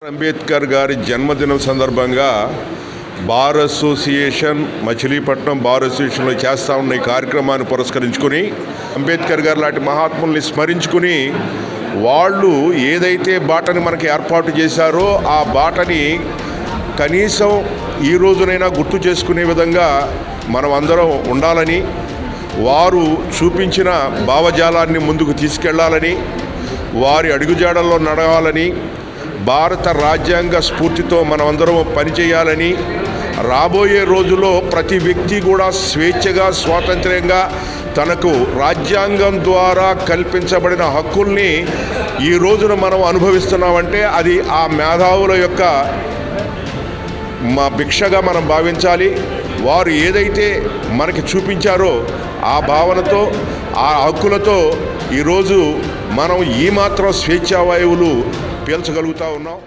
అంబేద్కర్ గారి జన్మదినం సందర్భంగా బార్ అసోసియేషన్ మచిలీపట్నం బార్ అసోసియేషన్లో చేస్తూ ఉన్న ఈ కార్యక్రమాన్ని పురస్కరించుకుని అంబేద్కర్ గారు లాంటి మహాత్ముల్ని స్మరించుకుని వాళ్ళు ఏదైతే బాటని మనకి ఏర్పాటు చేశారో ఆ బాటని కనీసం ఈ రోజునైనా గుర్తు చేసుకునే విధంగా మనం అందరం ఉండాలని, వారు చూపించిన భావజాలాన్ని ముందుకు తీసుకెళ్లాలని, వారి అడుగుజాడల్లో నడవాలని, భారత రాజ్యాంగ స్ఫూర్తితో మనమందరం పనిచేయాలని, రాబోయే రోజుల్లో ప్రతి వ్యక్తి కూడా స్వేచ్ఛగా స్వాతంత్ర్యంగా తనకు రాజ్యాంగం ద్వారా కల్పించబడిన హక్కుల్ని ఈ రోజున మనం అనుభవిస్తున్నామంటే అది ఆ మేధావుల యొక్క భిక్షగా మనం భావించాలి. వారు ఏదైతే మనకి చూపించారో ఆ భావనతో ఆ హక్కులతో ఈరోజు మనం ఈ మాత్రం స్వేచ్ఛావాయువులు పీల్చగలుగుతూ ఉన్నాం.